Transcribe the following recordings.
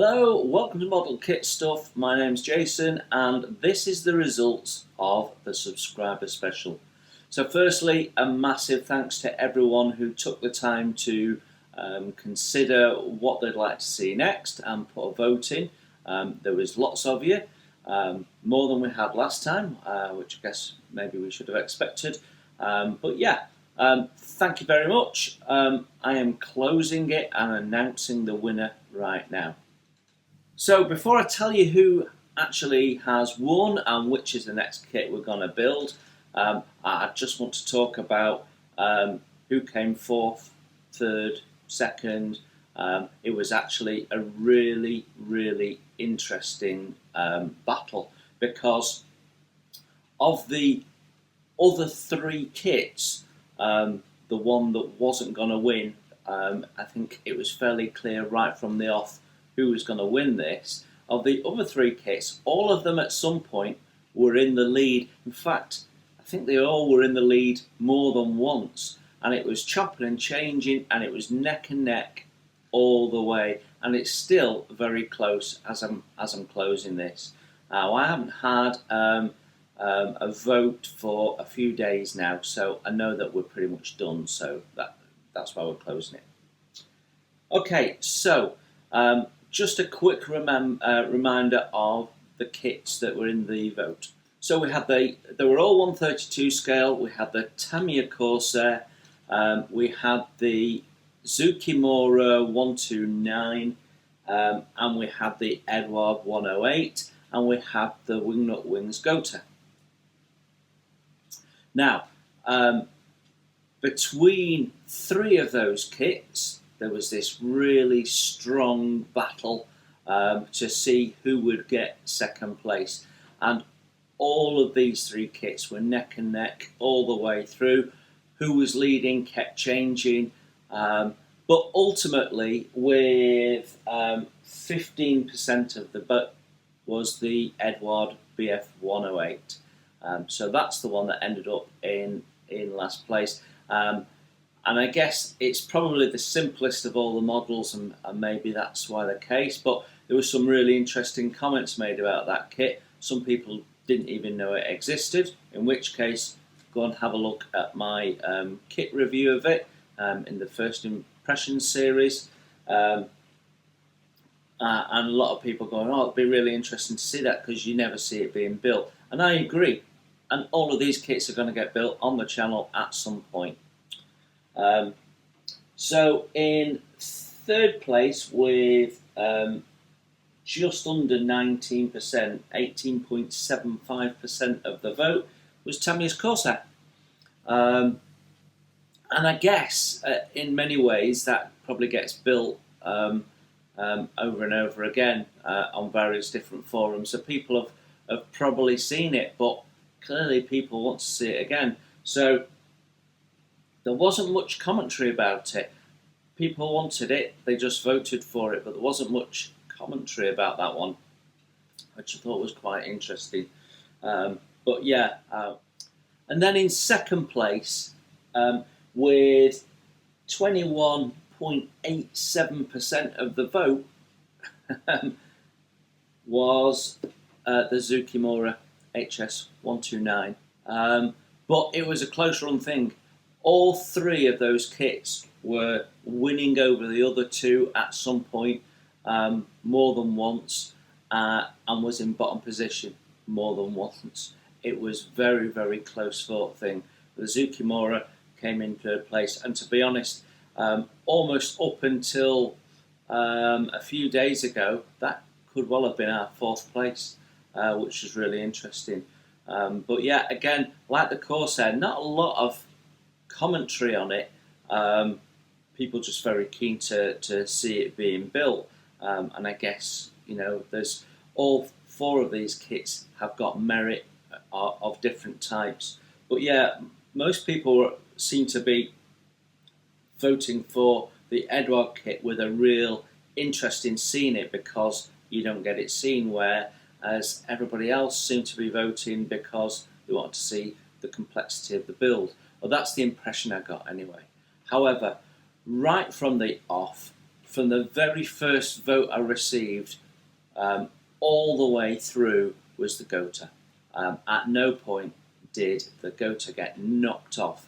Hello, welcome to Model Kit Stuff. My name's Jason and this is the results of the subscriber special. So firstly, a massive thanks to everyone who took the time to consider what they'd like to see next and put a vote in. There was lots of you, more than we had last time, which I guess maybe we should have expected. But yeah, thank you very much. I am closing it and announcing the winner right now. So before I tell you who actually has won and which is the next kit we're going to build, I just want to talk about who came fourth, third, second. It was actually a really, really interesting battle because of the other three kits, the one that wasn't going to win, I think it was fairly clear right from the off who was going to win this. Of the other three kits, all of them at some point were in the lead. In fact, I think they all were in the lead more than once, and it was chopping and changing, and it was neck and neck all the way, and it's still very close as I'm closing this. I haven't had a vote for a few days now, so I know that we're pretty much done. So that's why we're closing it. Okay, so. Just a quick reminder of the kits that were in the vote. So we had they were all 132 scale. We had the Tamiya Corsair, we had the Zukimura 129, and we had the Eduard 108, and we had the Wingnut Wings Gota. Now, between three of those kits, there was this really strong battle to see who would get second place. And all of these three kits were neck and neck all the way through. Who was leading kept changing. But ultimately, with 15% of the vote was the Eduard BF 108. So that's the one that ended up in last place. And I guess it's probably the simplest of all the models, and maybe that's why the case. But there were some really interesting comments made about that kit. Some people didn't even know it existed, in which case, go and have a look at my kit review of it in the First Impressions series. And a lot of people going, oh, it'd be really interesting to see that because you never see it being built. And I agree. And all of these kits are going to get built on the channel at some point. So in third place with just under 19%, 18.75% of the vote was Tamiya's Corsair. And I guess in many ways that probably gets built over and over again on various different forums. So people have probably seen it, but clearly people want to see it again. So there wasn't much commentary about it. People wanted it, they just voted for it, but there wasn't much commentary about that one, which I thought was quite interesting. But yeah, and then in second place, with 21.87% of the vote, was the Zukimura HS129. But it was a close run thing. All three of those kits were winning over the other two at some point, more than once, and was in bottom position more than once. It was very, very close fought thing. The Zukimura came in third place, and to be honest, almost up until a few days ago, that could well have been our fourth place, which is really interesting. But yeah, again, like the Corsair, not a lot of commentary on it. People just very keen to see it being built, and I guess there's all four of these kits have got merit of different types. But yeah, most people seem to be voting for the Eduard kit with a real interest in seeing it because you don't get it seen, whereas everybody else seemed to be voting because they want to see the complexity of the build. Well, that's the impression I got anyway. However, right from the off, from the very first vote I received all the way through was the Gota. At no point did the Gota get knocked off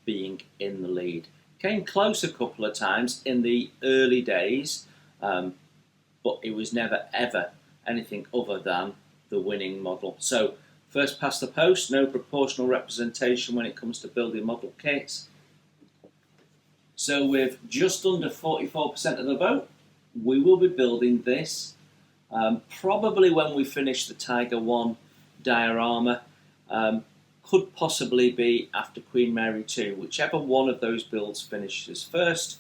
being in the lead. Came close a couple of times in the early days, but it was never ever anything other than the winning model. So first past the post, no proportional representation when it comes to building model kits. So with just under 44% of the vote, we will be building this. Probably when we finish the Tiger 1 diorama, could possibly be after Queen Mary 2, whichever one of those builds finishes first.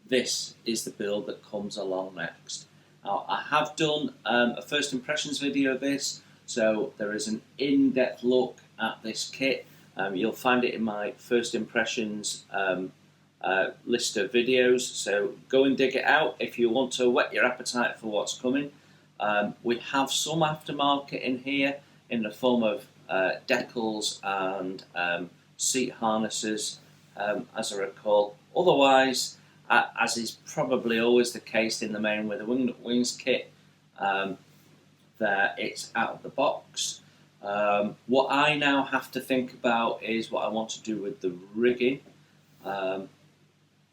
This is the build that comes along next. Now, I have done a first impressions video of this, so there is an in-depth look at this kit. You'll find it in my first impressions list of videos, so go and dig it out if you want to whet your appetite for what's coming. We have some aftermarket in here in the form of decals and seat harnesses, as I recall. Otherwise, as is probably always the case in the main with the Wingnut Wings kit, there it's out of the box. What I now have to think about is what I want to do with the rigging.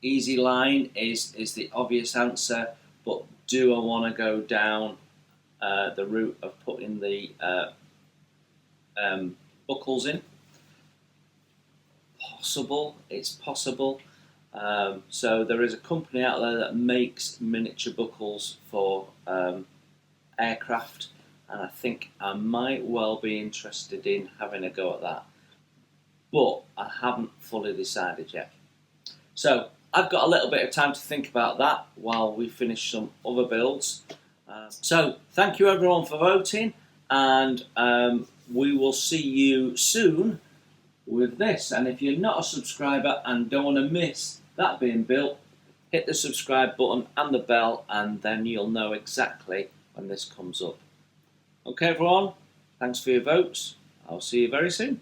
Easy line is the obvious answer, but do I want to go down the route of putting the buckles in? Possible, it's possible. So there is a company out there that makes miniature buckles for aircraft, and I think I might well be interested in having a go at that, but I haven't fully decided yet. So I've got a little bit of time to think about that while we finish some other builds. So thank you everyone for voting, and we will see you soon with this. And if you're not a subscriber and don't want to miss that being built, hit the subscribe button and the bell, and then you'll know exactly when this comes up. Okay everyone, thanks for your votes. I'll see you very soon.